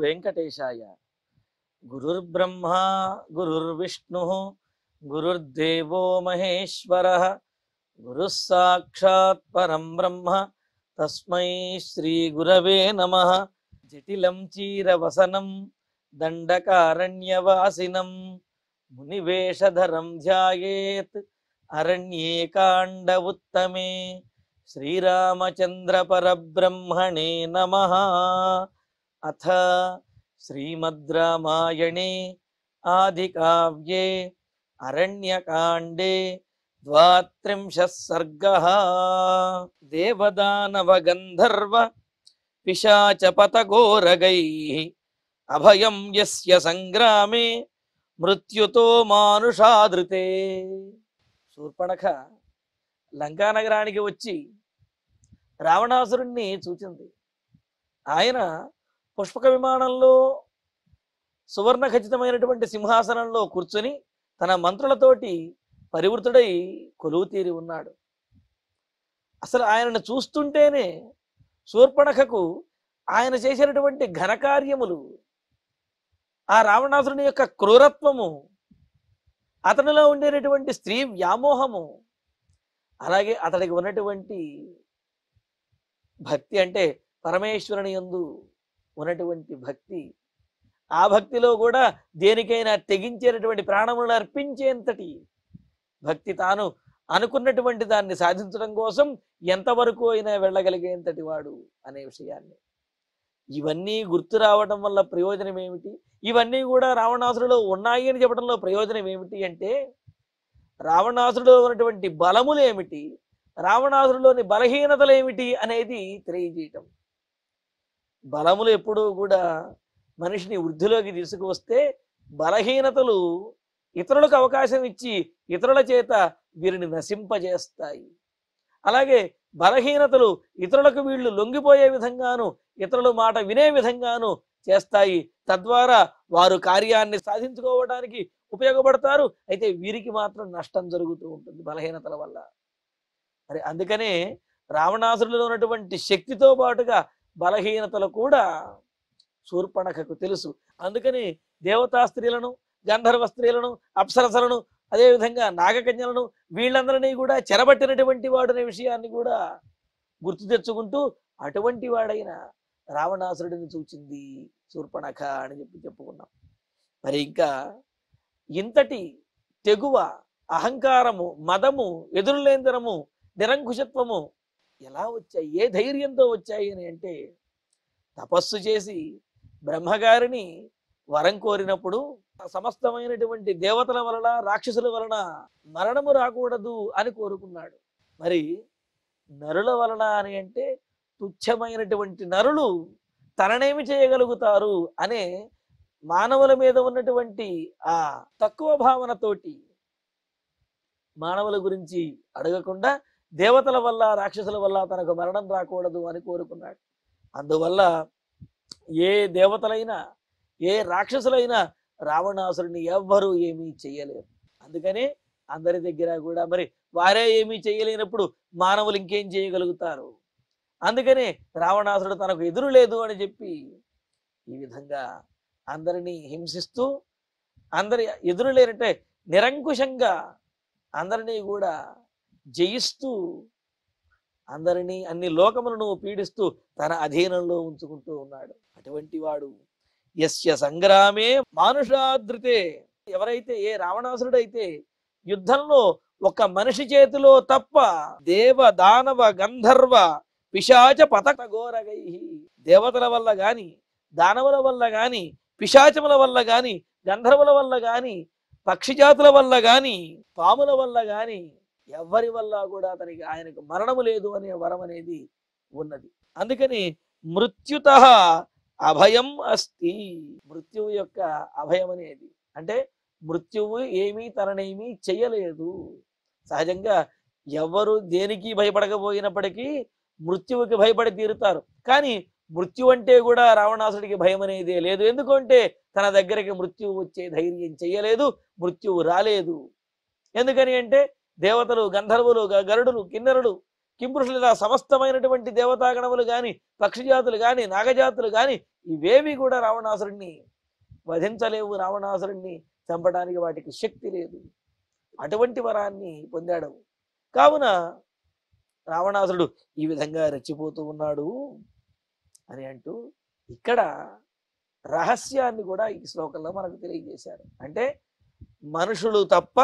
వెంకటేశాయ. గురుర్బ్రహ్మా గురుర్విష్ణుః గురుర్దేవో మహేశ్వరః గురుః సాక్షాత్ పరం బ్రహ్మ తస్మై శ్రీ గురవే నమః. జటిలం చీరవసనం దండకారణ్యవాసినం మునివేషధరం ధ్యాయేత్ అరణ్యే కాండ ఉత్తమే. శ్రీరామచంద్ర పరబ్రహ్మణే నమః. అథ శ్రీమద్ రామాయణే ఆదికావ్యే అరణ్యకాండే 32 సర్గః. దేవదానవ గంధర్వ పిశాచపతఘోరగైః అభయం యస్య సంగ్రామే మృత్యుతో మానుషాదృతే. శూర్పణఖ లంకానగరానికి వచ్చి రావణాసురుణ్ణి చూచింది. ఆయన పుష్పక విమానంలో సువర్ణ ఖచ్చితమైనటువంటి సింహాసనంలో కూర్చుని తన మంత్రులతోటి పరివృతుడై కొలువు తీరి ఉన్నాడు. అసలు ఆయనను చూస్తుంటేనే శూర్పణఖకు ఆయన చేసినటువంటి ఘనకార్యములు, ఆ రావణాసురుని యొక్క క్రూరత్వము, అతనిలో ఉండేటటువంటి స్త్రీ వ్యామోహము, అలాగే అతడికి ఉన్నటువంటి భక్తి, అంటే పరమేశ్వరుని యందు ఉన్నటువంటి భక్తి, ఆ భక్తిలో కూడా దేనికైనా తెగించేటటువంటి ప్రాణములను అర్పించేంతటి భక్తి, తాను అనుకున్నటువంటి దాన్ని సాధించడం కోసం ఎంతవరకు అయినా వెళ్ళగలిగేంతటి వాడు అనే విషయాన్ని, ఇవన్నీ గుర్తు రావడం వల్ల ప్రయోజనం ఏమిటి? ఇవన్నీ కూడా రావణాసురులో ఉన్నాయి అని చెప్పడంలో ప్రయోజనం ఏమిటి అంటే, రావణాసురులో ఉన్నటువంటి బలములు ఏమిటి, రావణాసురులోని బలహీనతలు ఏమిటి అనేది తెలియజేయటం. బలములు ఎప్పుడూ కూడా మనిషిని వృద్ధిలోకి తీసుకువస్తే, బలహీనతలు ఇతరులకు అవకాశం ఇచ్చి ఇతరుల చేత వీరిని నశింపజేస్తాయి. అలాగే బలహీనతలు ఇతరులకు వీళ్ళు లొంగిపోయే విధంగాను, ఇతరుల మాట వినే విధంగాను చేస్తాయి. తద్వారా వారు కార్యాన్ని సాధించుకోవడానికి ఉపయోగపడతారు. అయితే వీరికి మాత్రం నష్టం జరుగుతూ ఉంటుంది బలహీనతల వల్ల. మరి అందుకనే రావణాసురులో ఉన్నటువంటి శక్తితో పాటుగా బలహీనతలు కూడా శూర్పణఖకు తెలుసు. అందుకని దేవతా స్త్రీలను, గంధర్వ స్త్రీలను, అప్సరసలను, అదేవిధంగా నాగకన్యలను, వీళ్ళందరినీ కూడా చెరబట్టినటువంటి వాడు అనే విషయాన్ని కూడా గుర్తు తెచ్చుకుంటూ, అటువంటి వాడైన రావణాసురుడిని చూచింది శూర్పణఖ అని చెప్పుకున్నాం. మరి ఇంకా ఇంతటి తెగువ, అహంకారము, మదము, ఎదురులేందనము, నిరంకుశత్వము ఎలా వచ్చాయి, ఏ ధైర్యంతో వచ్చాయి అని అంటే, తపస్సు చేసి బ్రహ్మగారిని వరం కోరినప్పుడు సమస్తమైనటువంటి దేవతల వలన, రాక్షసుల వలన మరణము రాకూడదు అని కోరుకున్నాడు. మరి నరుల వలన అని అంటే, తుచ్చమైనటువంటి నరులు తననేమి చేయగలుగుతారు అనే మానవుల మీద ఉన్నటువంటి ఆ తక్కువ భావనతోటి మానవుల గురించి అడగకుండా దేవతల వల్ల, రాక్షసుల వల్ల తనకు మరణం రాకూడదు అని కోరుకున్నాడు. అందువల్ల ఏ దేవతలైనా, ఏ రాక్షసులైనా రావణాసురుని ఎవ్వరూ ఏమీ చెయ్యలేరు. అందుకనే అందరి దగ్గర కూడా మరి వారే ఏమీ చేయలేనప్పుడు మానవులు ఇంకేం చేయగలుగుతారు? అందుకనే రావణాసురుడు తనకు ఎదురు లేదు అని చెప్పి ఈ విధంగా అందరినీ హింసిస్తూ, అందరి ఎదురు లేనంటే నిరంకుశంగా అందరినీ కూడా జయిస్తూ, అందరినీ, అన్ని లోకములను పీడిస్తూ తన అధీనంలో ఉంచుకుంటూ ఉన్నాడు. అటువంటి వాడు యస్య సంగ్రామే మానుషాదృతే. ఎవరైతే, ఏ రావణాసురుడైతే యుద్ధంలో ఒక మనిషి చేతిలో తప్ప దేవ, దానవ, గంధర్వ, పిశాచ పతఘోరగై, దేవతల వల్ల గాని, దానవుల వల్ల గాని, పిశాచముల వల్ల గాని, గంధర్వుల వల్ల గాని, పక్షిజాతుల వల్ల గాని, పాముల వల్ల గాని, ఎవరి వల్ల కూడా ఆయనకు మరణము లేదు అనే వరం అనేది ఉన్నది. అందుకని మృత్యుతః అభయం అస్తి. మృత్యువు యొక్క అభయం అనేది అంటే, మృత్యువు ఏమీ తననేమీ చెయ్యలేదు. సహజంగా ఎవరు దేనికి భయపడకపోయినప్పటికీ మృత్యువుకి భయపడి తీరుతారు. కానీ మృత్యు అంటే కూడా రావణాసుడికి భయం అనేది లేదు. ఎందుకంటే తన దగ్గరికి మృత్యువు వచ్చే ధైర్యం చెయ్యలేదు, మృత్యువు రాలేదు. ఎందుకని అంటే దేవతలు, గంధర్వులు, గరుడులు, కిన్నరులు కింపురుషులు ఇలా సమస్తమైనటువంటి దేవతాగణములు కానీ, పక్షిజాతులు కానీ, నాగజాతులు కానీ ఇవేవి కూడా రావణాసురుణ్ణి వధించలేవు, రావణాసురుణ్ణి చంపడానికి వాటికి శక్తి లేదు. అటువంటి వరాన్ని పొందాడు. కావున రావణాసురుడు ఈ విధంగా రెచ్చిపోతూ ఉన్నాడు అని అంటూ ఇక్కడ రహస్యాన్ని కూడా ఈ శ్లోకంలో మనకు తెలియజేశారు. అంటే మనుషులు తప్ప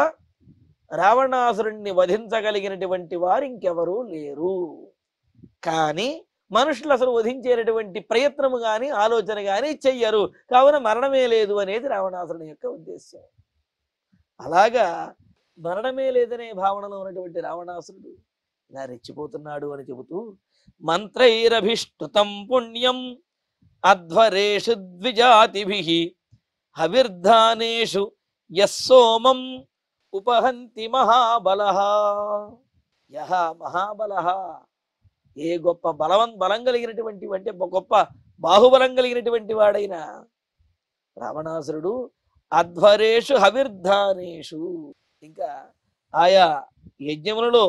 రావణాసురుణ్ణి వధించగలిగినటువంటి వారు ఇంకెవరూ లేరు. కానీ మనుషులు అసలు వధించేటటువంటి ప్రయత్నము కానీ ఆలోచన కానీ చెయ్యరు. కావున మరణమే లేదు అనేది రావణాసురుని యొక్క ఉద్దేశం. అలాగా మరణమే లేదనే భావనలో ఉన్నటువంటి రావణాసురుడు ఇలా రెచ్చిపోతున్నాడు అని చెబుతూ మంత్రైరభిష్టుతం పుణ్యం అధ్వరేషు ద్విజాతిభిః హవిర్ధానేషు యస్సోమం ఉపహంతి మహాబలః. యహ మహాబలః, ఏ గొప్ప బలం కలిగినటువంటి అంటే గొప్ప బాహుబలం కలిగినటువంటి వాడైన రావణాసురుడు అధ్వరేషు హవిర్ధానేషు, ఇంకా ఆయా యజ్ఞములలో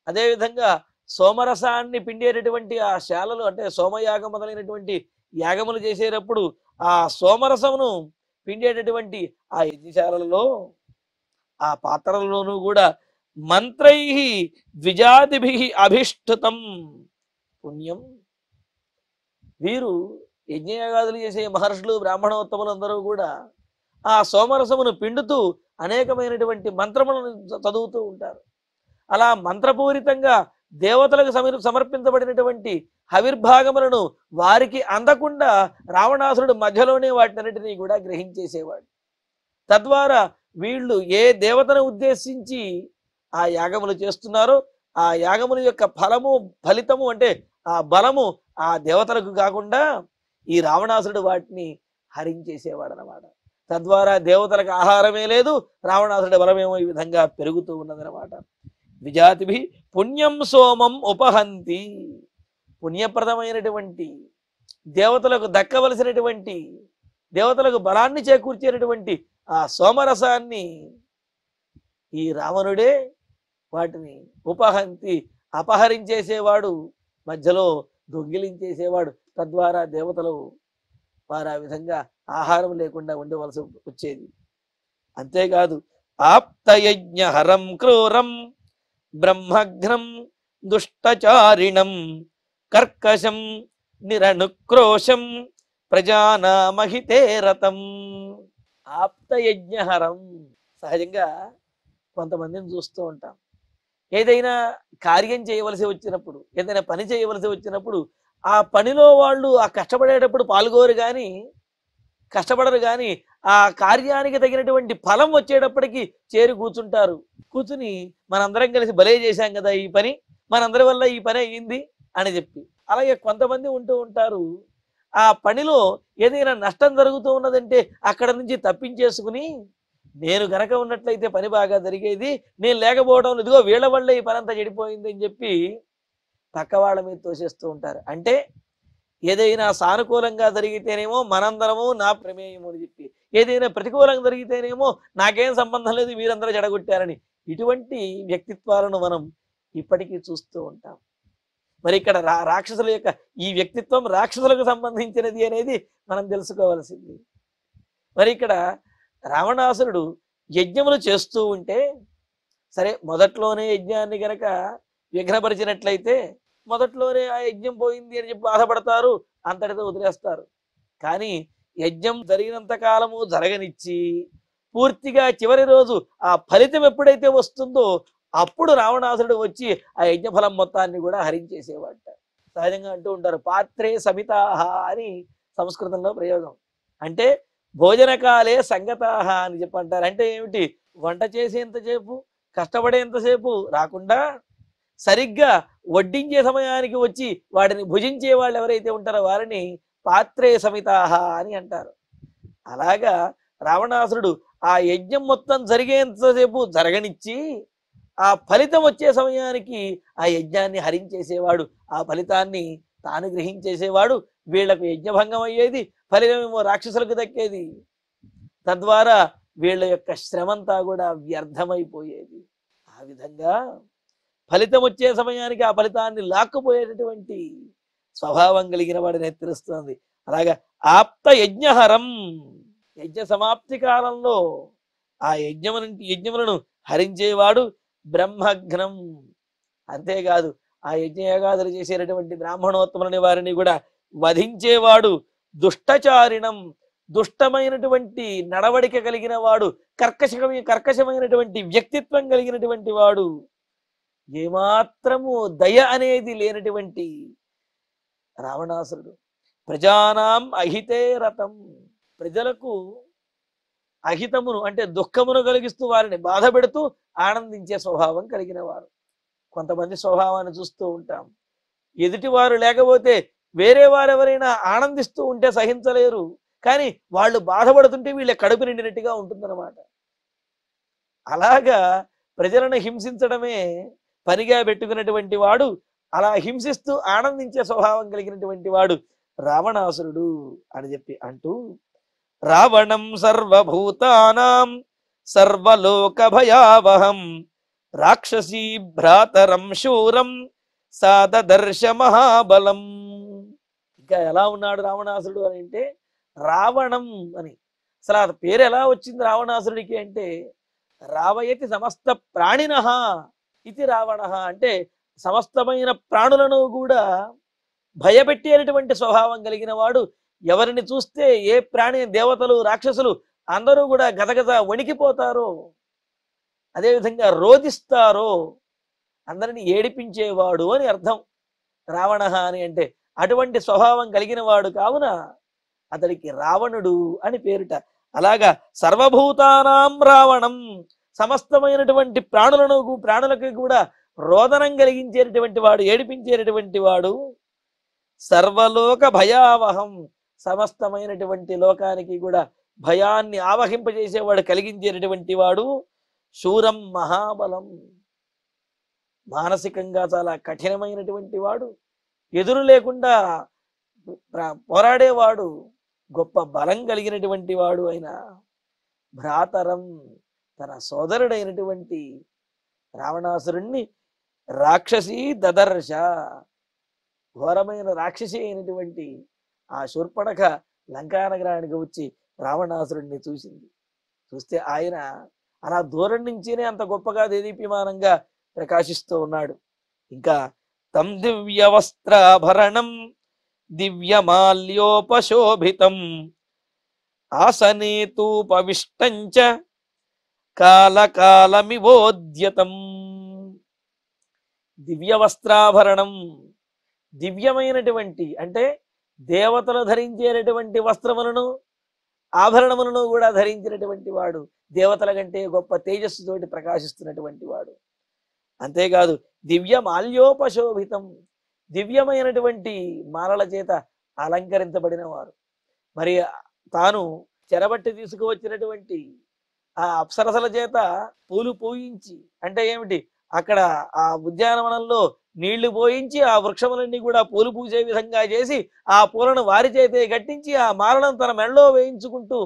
అదేవిధంగా సోమరసాన్ని పిండేటటువంటి ఆ శాలలు అంటే సోమయాగం మొదలైనటువంటి యాగములు చేసేటప్పుడు ఆ సోమరసమును పిండేటటువంటి ఆ యజ్ఞశాలలో ఆ పాత్రలలోనూ కూడా మంత్రై ద్విజాతిభిః అభిష్ఠుతం పుణ్యం. వీరు యజ్ఞయాగాదులు చేసే మహర్షులు బ్రాహ్మణోత్తములందరూ కూడా ఆ సోమరసమును పిండుతూ అనేకమైనటువంటి మంత్రములను చదువుతూ ఉంటారు. అలా మంత్రపూరితంగా దేవతలకు సమర్పించబడినటువంటి హవిర్భాగములను వారికి అందకుండా రావణాసురుడు మధ్యలోనే వాటినన్నిటినీ కూడా గ్రహించేసేవాడు. తద్వారా వీళ్ళు ఏ దేవతను ఉద్దేశించి ఆ యాగములు చేస్తున్నారో ఆ యాగముల యొక్క ఫలితము అంటే ఆ బలము ఆ దేవతలకు కాకుండా ఈ రావణాసురుడు వాటిని హరించేసేవాడు అన్నమాట. తద్వారా దేవతలకు ఆహారమే లేదు, రావణాసురుడి బలమేమో ఈ విధంగా పెరుగుతూ ఉన్నదన్నమాట. ద్విజాతిభి పుణ్యం సోమం ఉపహంతి, పుణ్యప్రదమైనటువంటి దేవతలకు దక్కవలసినటువంటి దేవతలకు బలాన్ని చేకూర్చేటటువంటి ఆ సోమరసాన్ని ఈ రావణుడే వాటిని ఉపహంతి అపహరించేసేవాడు, మధ్యలో దొంగిలించేసేవాడు. తద్వారా దేవతలు వారు ఆ విధంగా ఆహారం లేకుండా ఉండవలసి వచ్చేది. అంతేకాదు ఆప్తయజ్ఞహరం క్రూరం బ్రహ్మఘ్నం దుష్టచారిణం కర్కశం నిరనుక్రోశం ప్రజానామహితే రతం. ఆప్తయజ్ఞహరం, సహజంగా కొంతమందిని చూస్తూ ఉంటాం. ఏదైనా కార్యం చేయవలసి వచ్చినప్పుడు, ఏదైనా పని చేయవలసి వచ్చినప్పుడు ఆ పనిలో వాళ్ళు ఆ కష్టపడేటప్పుడు పాల్గొరు కానీ కష్టపడరు కానీ ఆ కార్యానికి తగినటువంటి ఫలం వచ్చేటప్పటికి చేరి కూర్చుంటారు. కూర్చుని మనందరం కలిసి భలే చేశాం కదా ఈ పని, మనందరి వల్ల ఈ పని అయ్యింది అని చెప్పి. అలాగే కొంతమంది ఉంటూ ఉంటారు, ఆ పనిలో ఏదైనా నష్టం జరుగుతూ ఉన్నదంటే అక్కడ నుంచి తప్పించేసుకుని నేను గనక ఉన్నట్లయితే పని బాగా జరిగేది, నేను లేకపోవడం ఇదిగో వీళ్ళ వల్ల ఈ పని అంతా చెడిపోయింది అని చెప్పి పక్క వాళ్ళ మీద తోసేస్తూ ఉంటారు. అంటే ఏదైనా సానుకూలంగా జరిగితేనేమో మనందరము నా ప్రమేయము అని చెప్పి, ఏదైనా ప్రతికూలంగా జరిగితేనేమో నాకేం సంబంధం లేదు మీరందరూ జడగొట్టారని, ఇటువంటి వ్యక్తిత్వాలను మనం ఇప్పటికీ చూస్తూ ఉంటాం. మరి ఇక్కడ రాక్షసుల యొక్క ఈ వ్యక్తిత్వం రాక్షసులకు సంబంధించినది అనేది మనం తెలుసుకోవాల్సింది. మరి ఇక్కడ రావణాసురుడు యజ్ఞములు చేస్తూ ఉంటే, సరే మొదట్లోనే యజ్ఞాన్ని గనక విఘ్నపరిచినట్లయితే మొదట్లోనే ఆ యజ్ఞం పోయింది అని చెప్పి బాధపడతారు, అంతటితో వదిలేస్తారు. కానీ యజ్ఞం జరిగినంత కాలము జరగనిచ్చి పూర్తిగా చివరి రోజు ఆ ఫలితం ఎప్పుడైతే వస్తుందో అప్పుడు రావణాసురుడు వచ్చి ఆ యజ్ఞఫలం మొత్తాన్ని కూడా హరించేసేవాట. సహజంగా అంటూ ఉంటారు పాత్రే సమితాహ అని సంస్కృతంలో ప్రయోగం. అంటే భోజనకాలే సంగతాహ అని చెప్పంటారు. అంటే ఏమిటి, వంట చేసేంతసేపు కష్టపడేంతసేపు రాకుండా సరిగ్గా వడ్డించే సమయానికి వచ్చి వాటిని భుజించే వాళ్ళు ఎవరైతే ఉంటారో వారిని పాత్రే సమితాహ అని అంటారు. అలాగా రావణాసురుడు ఆ యజ్ఞం మొత్తం జరిగేంతసేపు జరగనిచ్చి ఆ ఫలితం వచ్చే సమయానికి ఆ యజ్ఞాన్ని హరించేసేవాడు, ఆ ఫలితాన్ని తాను గ్రహించేసేవాడు. వీళ్లకు యజ్ఞభంగం అయ్యేది, ఫలితమేమో రాక్షసులకు దక్కేది. తద్వారా వీళ్ళ యొక్క శ్రమంతా కూడా వ్యర్థమైపోయేది. ఆ విధంగా ఫలితం వచ్చే సమయానికి ఆ ఫలితాన్ని లాక్కుపోయేటటువంటి స్వభావం కలిగిన వాడిని తెలుస్తుంది. అలాగా ఆప్త యజ్ఞహరం, యజ్ఞ సమాప్తి కాలంలో ఆ యజ్ఞములను హరించేవాడు బ్రహ్మఘ్నం. అంతేకాదు ఆ యజ్ఞయాగాదులు చేసేటటువంటి బ్రాహ్మణోత్తములని వారిని కూడా వధించేవాడు దుష్టచారిణం, దుష్టమైనటువంటి నడవడిక కలిగిన వాడు, కర్కశమైనటువంటి వ్యక్తిత్వం కలిగినటువంటి వాడు, ఏమాత్రము దయ అనేది లేనటువంటి రావణాసురుడు. ప్రజానాం అహితే రతం, ప్రజలకు అహితమును అంటే దుఃఖమును కలిగిస్తూ వారిని బాధ పెడుతూ ఆనందించే స్వభావం కలిగిన వారు. కొంతమంది స్వభావాన్ని చూస్తూ ఉంటాం, ఎదుటివారు లేకపోతే వేరే వారెవరైనా ఆనందిస్తూ ఉంటే సహించలేరు, కానీ వాళ్ళు బాధపడుతుంటే వీళ్ళ కడుపు నిండినట్టుగా ఉంటుందన్నమాట. అలాగా ప్రజలను హింసించడమే పనిగా పెట్టుకున్నటువంటి వాడు, అలా హింసిస్తూ ఆనందించే స్వభావం కలిగినటువంటి వాడు రావణాసురుడు అని చెప్పి అంటూ, రావణం సర్వభూతానాం సర్వలోక భయావహం రాక్షసీ భ్రాతరం శూరం సాదదర్శ మహాబలం. ఇంకా ఎలా ఉన్నాడు రావణాసురుడు అని అంటే, రావణం అని అసలు ఆ పేరు ఎలా వచ్చింది రావణాసురుడికి అంటే, రావయతి సమస్త ప్రాణినః ఇది రావణః అంటే సమస్తమైన ప్రాణులను కూడా భయపెట్టేటటువంటి స్వభావం కలిగిన వాడు. ఎవరిని చూస్తే ఏ ప్రాణి, దేవతలు, రాక్షసులు అందరూ కూడా గదగద వణికిపోతారో, అదేవిధంగా రోధిస్తారో, అందరిని ఏడిపించేవాడు అని అర్థం రావణ అని అంటే. అటువంటి స్వభావం కలిగిన వాడు కావున అతడికి రావణుడు అని పేరుట. అలాగా సర్వభూతానాం రావణం, సమస్తమైనటువంటి ప్రాణులకు కూడా రోదనం కలిగించేటటువంటి వాడు, ఏడిపించేటటువంటి వాడు. సర్వలోక భయావహం, సమస్తమైనటువంటి లోకానికి కూడా భయాన్ని ఆవహింపజేసేవాడు, కలిగించేటటువంటి వాడు. శూరం మహాబలం, మానసికంగా చాలా కఠినమైనటువంటి వాడు, ఎదురు లేకుండా పోరాడేవాడు, గొప్ప బలం కలిగినటువంటి వాడు అయిన భ్రాతరం, తన సోదరుడైనటువంటి రావణాసురుణ్ణి రాక్షసి దదర్శ, ఘోరమైన రాక్షసి అయినటువంటి ఆ శూర్పణఖ లంకానగరానికి వచ్చి రావణాసురుడిని చూసింది. చూస్తే ఆయన అలా దూరం నుంచినే అంత గొప్పగా దేదీప్యమానంగా ప్రకాశిస్తూ ఉన్నాడు. ఇంకా తం దివ్య వస్త్రాభరణం దివ్యమాల్యోపశోభితం ఆసనేతూపవిష్టంచ కాలకాలమివోద్యతం. దివ్య వస్త్రాభరణం, దివ్యమైనటువంటి అంటే దేవతలు ధరించేటటువంటి వస్త్రములను, ఆభరణములను కూడా ధరించినటువంటి వాడు, దేవతల కంటే గొప్ప తేజస్సుతోటి ప్రకాశిస్తున్నటువంటి వాడు. అంతేకాదు దివ్య మాల్యోపశోభితం, దివ్యమైనటువంటి మాలల చేత అలంకరించబడిన వారు. మరి తాను చెరబట్టి తీసుకువచ్చినటువంటి ఆ అప్సరసల చేత పూలు పూయించి, అంటే ఏమిటి, అక్కడ ఆ ఉద్యానవనంలో నీళ్లు పోయించి ఆ వృక్షములన్నీ కూడా పూలు పూసే విధంగా చేసి ఆ పూలను వారి చేతే గట్టించి ఆ మాలను తన మెడలో వేయించుకుంటూ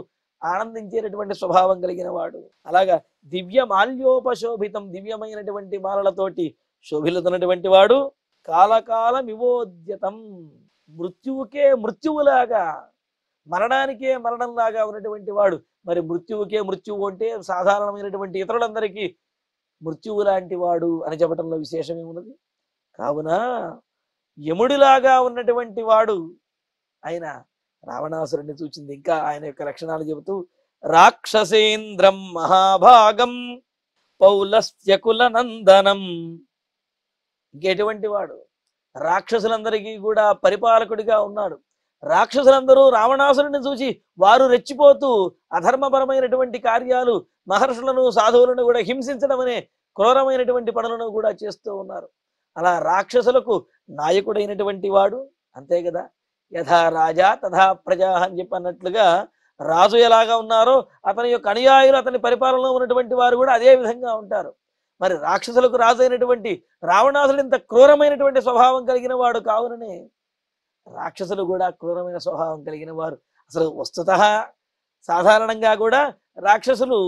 ఆనందించేటటువంటి స్వభావం కలిగిన వాడు. అలాగా దివ్య మాల్యోపశోభితం, దివ్యమైనటువంటి మాలలతోటి శోభిల్లుతున్నటువంటి వాడు. కాలకాలం వివోద్యతం, మృత్యువుకే మృత్యువులాగా, మరణానికే మరణంలాగా ఉన్నటువంటి వాడు. మరి మృత్యువుకే మృత్యువు అంటే సాధారణమైనటువంటి ఇతరులందరికీ మృత్యువు లాంటి వాడు అని చెప్పడంలో విశేషమే ఉన్నది. కావున యముడిలాగా ఉన్నటువంటి వాడు ఆయన రావణాసురుడిని చూచింది. ఇంకా ఆయన యొక్క లక్షణాలు చెబుతూ, రాక్షసేంద్రం మహాభాగం పౌలస్య కుల నందనం. ఇంకెటువంటి వాడు, రాక్షసులందరికీ కూడా పరిపాలకుడిగా ఉన్నాడు. రాక్షసులందరూ రావణాసురుడిని చూసి వారు రెచ్చిపోతూ అధర్మపరమైనటువంటి కార్యాలు, మహర్షులను, సాధువులను కూడా హింసించడం అనే క్రూరమైనటువంటి పనులను కూడా చేస్తూ ఉన్నారు. అలా రాక్షసులకు నాయకుడైనటువంటి వాడు. అంతే కదా, యథా రాజా తథా ప్రజా అని చెప్పన్నట్లుగా రాజు ఎలాగా ఉన్నారో అతని యొక్క అనుయాయులు, అతని పరిపాలనలో ఉన్నటువంటి వారు కూడా అదే విధంగా ఉంటారు. మరి రాక్షసులకు రాజు అయినటువంటి రావణాసుడు ఇంత క్రూరమైనటువంటి స్వభావం కలిగిన వాడు కావుననే రాక్షసులు కూడా క్రూరమైన స్వభావం కలిగిన వారు. అసలు వస్తుతః సాధారణంగా కూడా రాక్షసులు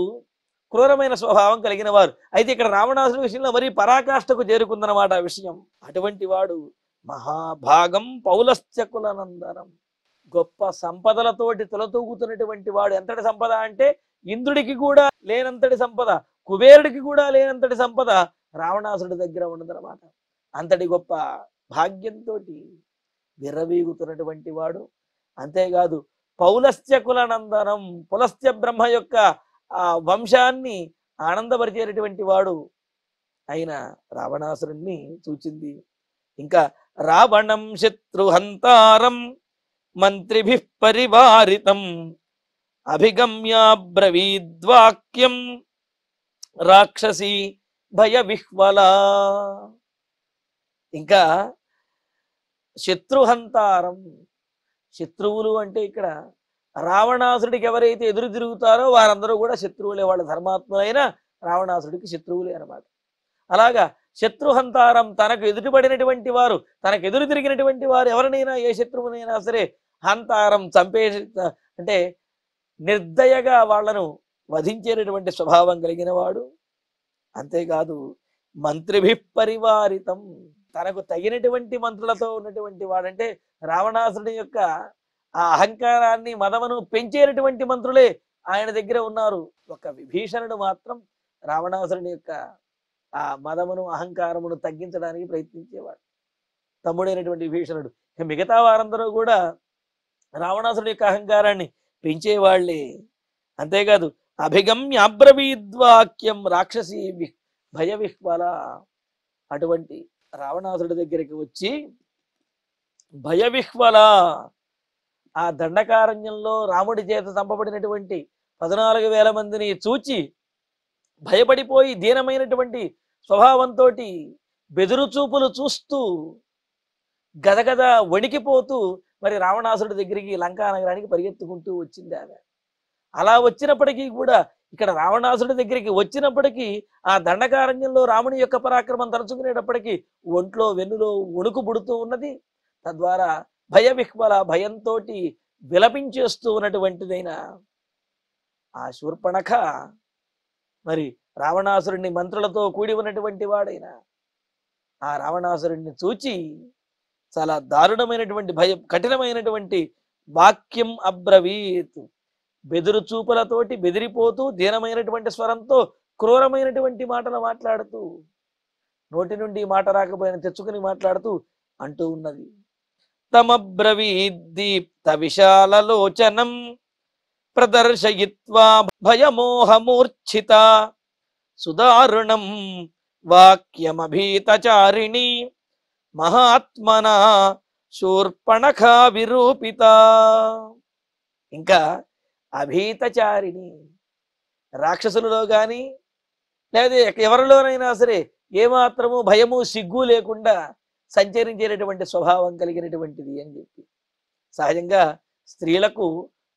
క్రూరమైన స్వభావం కలిగిన వారు. అయితే ఇక్కడ రావణాసుడి విషయంలో మరీ పరాకాష్ఠకు చేరుకుందన్నమాట ఆ విషయం. అటువంటి వాడు మహాభాగం పౌలస్త్య కులనందనం, గొప్ప సంపదలతోటి తులతూగుతున్నటువంటి వాడు. ఎంతటి సంపద అంటే ఇంద్రుడికి కూడా లేనంతటి సంపద, కుబేరుడికి కూడా లేనంతటి సంపద రావణాసుడి దగ్గర ఉన్నదన్నమాట. అంతటి గొప్ప భాగ్యంతో విర్రవీగుతున్నటువంటి వాడు. అంతేకాదు పౌలస్త్య కులనందనం, పులస్త్య బ్రహ్మ యొక్క ఆ వంశాన్ని ఆనందపరిచేటటువంటి వాడు అయిన రావణాసురుణ్ణి సూచింది. ఇంకా రావణం శత్రుహంతారం మంత్రిభి పరివారితం అభిగమ్యాబ్రవీద్వాక్యం రాక్షసి భయ విహ్వల. ఇంకా శత్రుహంతారం, శత్రువులు అంటే ఇక్కడ రావణాసుడికి ఎవరైతే ఎదురు తిరుగుతారో వారందరూ కూడా శత్రువులే, వాళ్ళ ధర్మాత్ములైన రావణాసుడికి శత్రువులే అన్నమాట. అలాగా శత్రుహంతారం, తనకు ఎదుటిపడినటువంటి వారు, తనకు ఎదురు తిరిగినటువంటి వారు ఎవరినైనా, ఏ శత్రువునైనా సరే హంతారం, చంపే అంటే నిర్దయగా వాళ్లను వధించేటటువంటి స్వభావం కలిగిన వాడు. అంతేకాదు మంత్రిభి పరివారితం, తనకు తగినటువంటి మంత్రులతో ఉన్నటువంటి వాడంటే రావణాసుడి యొక్క ఆ అహంకారాన్ని మదమును పెంచేటటువంటి మంత్రులే ఆయన దగ్గర ఉన్నారు. ఒక విభీషణుడు మాత్రం రావణాసురుని యొక్క ఆ మదమును అహంకారమును తగ్గించడానికి ప్రయత్నించేవాడు, తమ్ముడైనటువంటి విభీషణుడు. మిగతా వారందరూ కూడా రావణాసురుడి యొక్క అహంకారాన్ని పెంచేవాళ్లే. అంతేకాదు అభిగమ్యాబ్రవీద్వాక్యం రాక్షసి భయ విహ్వల, అటువంటి రావణాసురుడి దగ్గరికి వచ్చి భయ విహ్వల, ఆ దండకారణ్యంలో రాముడి చేత చంపబడినటువంటి 14,000 మందిని చూచి భయపడిపోయి దీనమైనటువంటి స్వభావంతో బెదురు చూపులు చూస్తూ గదగద వణికిపోతూ మరి రావణాసుడి దగ్గరికి లంకా నగరానికి పరిగెత్తుకుంటూ వచ్చింది ఆమె. అలా వచ్చినప్పటికీ కూడా ఇక్కడ రావణాసుడి దగ్గరికి వచ్చినప్పటికీ ఆ దండకారణ్యంలో రాముని యొక్క పరాక్రమం తలుచుకునేటప్పటికీ ఒంట్లో వెన్నులో వణుకు పుడుతూ ఉన్నది. తద్వారా భయ విహ్వల, భయంతో విలపించేస్తూ ఉన్నటువంటిదైన ఆ శూర్పణఖ మరి రావణాసురుణ్ణి మంత్రులతో కూడి ఉన్నటువంటి వాడైన ఆ రావణాసురుణ్ణి చూచి చాలా దారుణమైనటువంటి భయం, కఠినమైనటువంటి వాక్యం అబ్రవీత్, బెదురు చూపులతోటి బెదిరిపోతూ దీనమైనటువంటి స్వరంతో క్రూరమైనటువంటి మాటలు మాట్లాడుతూ, నోటి నుండి మాట రాకపోయినా తెచ్చుకుని మాట్లాడుతూ అంటూ ఉన్నది. తమబ్రవీద్దీప్త విశాలలోచనం ప్రదర్శయిత్వా భయమోహమూర్ఛిత సుదారుణం వాక్యమభీతచారిణి మహాత్మనా శూర్పణఖా విరూపిత. ఇంకా అభీతచారిణి, రాక్షసులలో కానీ లేదా ఎవరిలోనైనా సరే ఏమాత్రము భయము సిగ్గు లేకుండా సంచరించేటటువంటి స్వభావం కలిగినటువంటిది అని చెప్పి. సహజంగా స్త్రీలకు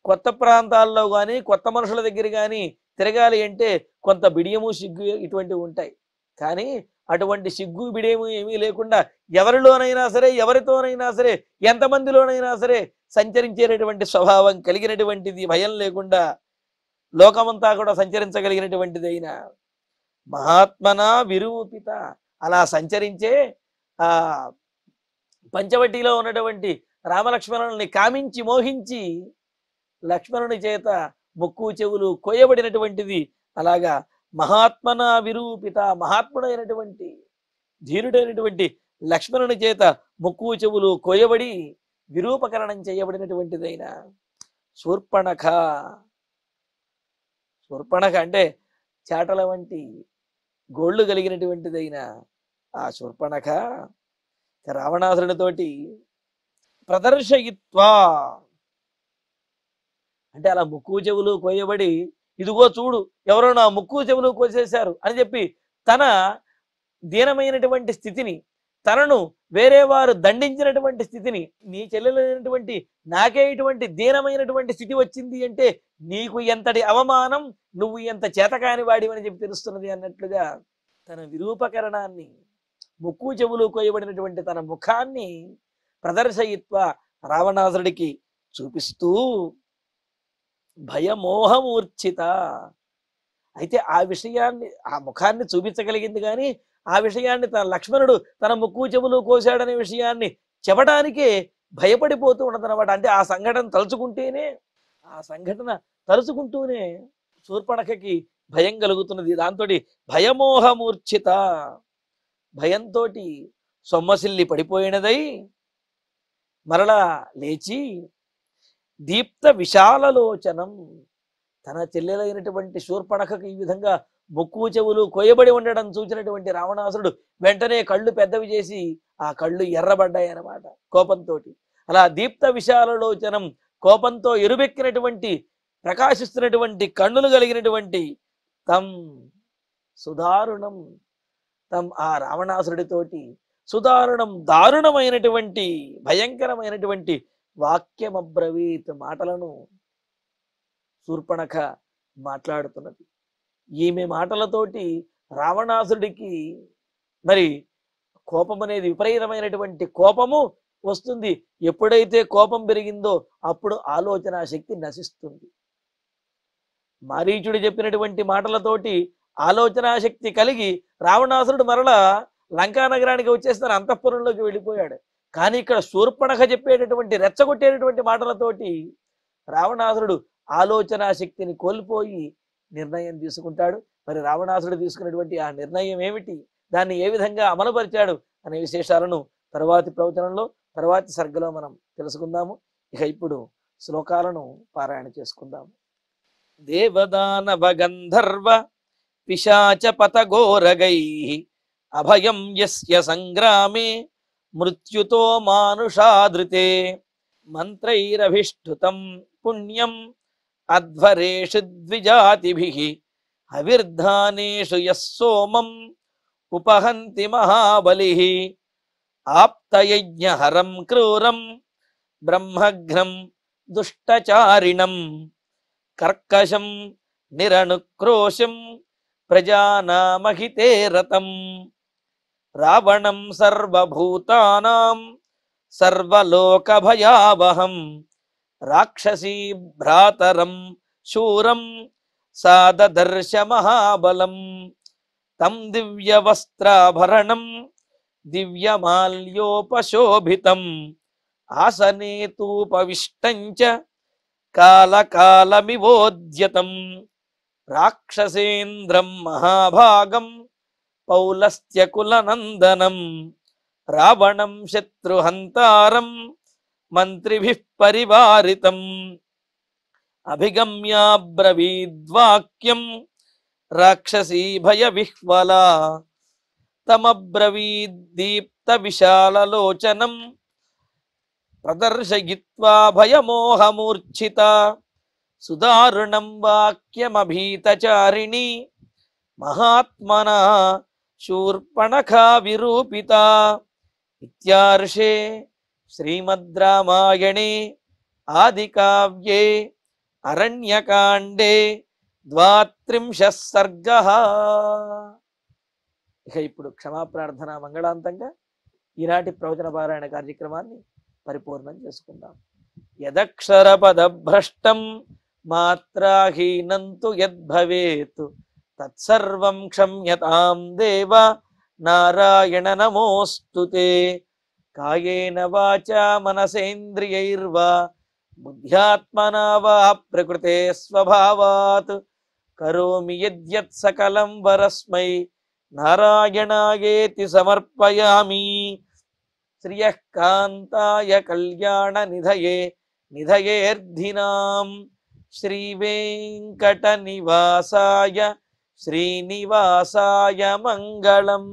కొత్త ప్రాంతాల్లో కానీ కొత్త మనుషుల దగ్గర కానీ తిరగాలి అంటే కొంత బిడియము సిగ్గు ఇటువంటివి ఉంటాయి. కానీ అటువంటి సిగ్గు బిడియము ఏమీ లేకుండా ఎవరిలోనైనా సరే ఎవరితోనైనా సరే ఎంతమందిలోనైనా సరే సంచరించేటటువంటి స్వభావం కలిగినటువంటిది, భయం లేకుండా లోకమంతా కూడా సంచరించగలిగినటువంటిదైన మహాత్మనా విరూపిత, అలా సంచరించే ఆ పంచవటిలో ఉన్నటువంటి రామలక్ష్మణుల్ని కామించి మోహించి లక్ష్మణుని చేత ముక్కు చెవులు కోయబడినటువంటిది. అలాగా మహాత్మన విరూపిత, మహాత్ముడైనటువంటి ధీరుడైనటువంటి లక్ష్మణుని చేత ముక్కు చెవులు కోయబడి విరూపకరణం చేయబడినటువంటిదైన శూర్పణఖ. శూర్పణఖ అంటే చాటల వంటి గోళ్ళు కలిగినటువంటిదైన ఆ శూర్పణఖ రావణాసురుడితోటి ప్రదర్శయిత్వా అంటే అలా ముక్కు చెవులు కోయబడి, ఇదిగో చూడు ఎవరో నా ముక్కు చెవులు కోసేశారు అని చెప్పి తన దీనమైనటువంటి స్థితిని, తనను వేరే వారు దండించినటువంటి స్థితిని, నీ చెల్లెలైనటువంటి నాకే ఇటువంటి దీనమైనటువంటి స్థితి వచ్చింది అంటే నీకు ఎంతటి అవమానం, నువ్వు ఎంత చేతకాని వాడివని చెప్పి తెలుస్తున్నది అన్నట్లుగా తన విరూపకరణాన్ని, ముక్కు చెవులు కోయబడినటువంటి తన ముఖాన్ని ప్రదర్శయిత్వ రావణాసురుడికి చూపిస్తూ భయమోహమూర్ఛిత, అయితే ఆ విషయాన్ని, ఆ ముఖాన్ని చూపించగలిగింది కానీ ఆ విషయాన్ని తన లక్ష్మణుడు తన ముక్కు చెవులు కోశాడనే విషయాన్ని చెప్పడానికే భయపడిపోతూ ఉన్నదన్నమాట. అంటే ఆ సంఘటన తలుచుకుంటేనే, ఆ సంఘటన తలుచుకుంటూనే శూర్పణఖకి భయం కలుగుతున్నది. దాంతో భయమోహమూర్ఛిత, భయంతో సొమ్మసిల్లి పడిపోయినదై మరలా లేచి దీప్త విశాలలోచనం, తన చెల్లెలైనటువంటి శూర్పణఖకు ఈ విధంగా ముక్కు చెవులు కోయబడి ఉండడం చూసినటువంటి రావణాసురుడు వెంటనే కళ్ళు పెద్దవి చేసి ఆ కళ్ళు ఎర్రబడ్డాయి అన్నమాట కోపంతో. అలా దీప్త విశాలలోచనం, కోపంతో ఎరుబెక్కినటువంటి ప్రకాశిస్తున్నటువంటి కన్నులు కలిగినటువంటి తం సుదారుణం, తం ఆ రావణాసురుడితోటి సుదారుణం, దారుణమైనటువంటి భయంకరమైనటువంటి వాక్యమబ్రవీత్, మాటలను శూర్పణఖ మాట్లాడుతున్నది. ఈమె మాటలతోటి రావణాసురుడికి మరి కోపం అనేది, విపరీతమైనటువంటి కోపము వస్తుంది. ఎప్పుడైతే కోపం పెరిగిందో అప్పుడు ఆలోచన శక్తి నశిస్తుంది. మారీచుడు చెప్పినటువంటి మాటలతోటి ఆలోచనా శక్తి కలిగి రావణాసురుడు మరలా లంకా నగరానికి వచ్చేస్తాను అంతఃపురంలోకి వెళ్ళిపోయాడు. కానీ ఇక్కడ శూర్పణఖ చెప్పేటటువంటి రెచ్చగొట్టేటటువంటి మాటలతోటి రావణాసురుడు ఆలోచనా శక్తిని కోల్పోయి నిర్ణయం తీసుకుంటాడు. మరి రావణాసురుడు తీసుకున్నటువంటి ఆ నిర్ణయం ఏమిటి, దాన్ని ఏ విధంగా అమలుపరిచాడు అనే విశేషాలను తర్వాతి ప్రవచనంలో, తర్వాతి సర్గలో మనం తెలుసుకుందాము. ఇక ఇప్పుడు శ్లోకాలను పారాయణ చేసుకుందాము. దేవదానవ గంధర్వ పిశాచ పతఘోరగై అభయం యస్య సంగ్రామే మృత్యుతో మానుషాదృతే మంత్రైరభిష్ఠుతం పుణ్యం అధ్వరేషు ద్విజాతిభిః అవిర్ధానేషు యస్ సోమం ఉపహంతి మహాబలిః ఆప్తయజ్ఞహరం క్రూరం బ్రహ్మఘ్నం దుష్టచారిణం కర్కశం నిరనుక్రోశం ప్రజానామహితే రతం రావణం సర్వభూతానాం సర్వలోకభయావహం రాక్షసీ భ్రాతరం శూరం సాదదర్శ మహాబలం తం దివ్యవస్త్రాభరణం దివ్యమాల్యోపశోభితం ఆసనేతూపవిష్టంచ కాలకాలమివోద్యతం రాక్షసేంద్రం మహాభాగం పౌలస్త్యకులనందనం రావణం శత్రుహంతారం మంత్రిభిః పరివారితం అభిగమ్యాబ్రవీద్వాక్యం రాక్షసీ భయవిహ్వలా తమబ్రవీద్దీప్త విశాలలోచనం ప్రదర్శయిత్వా భయమోహమూర్ఛిత సుదారుణం వాక్యమభీతచారిణి మహాత్మనా శూర్పణఖా విరూపిత. ఇత్యార్షే శ్రీమద్ రామాయణే ఆదికావ్యే అరణ్యకాండే 32 సర్గః. ఇక ఇప్పుడు క్షమాప్రార్థన మంగళాంతంగా ఈనాటి ప్రవచన పారాయణ కార్యక్రమాన్ని పరిపూర్ణం చేసుకుందాం. యదక్షరపదభ్రష్టం మాత్రాహీనంతు యద్భవేత్ తత్సర్వం క్షమ్యతాం దేవ నారాయణ నమోస్తుతే. కాయేన వాచా మనసేంద్రియైర్వా బుద్ధ్యాత్మనా వా ప్రకృతే స్వభావాత్ కరోమి యద్యత్ సకలం వరస్మై నారాయణాయేతి సమర్పయామి. శ్రియః కాంతాయ కళ్యాణ నిధయే నిధయేర్ధినాం శ్రీవేంకట నివాసాయ శ్రీనివాసాయ మంగళం.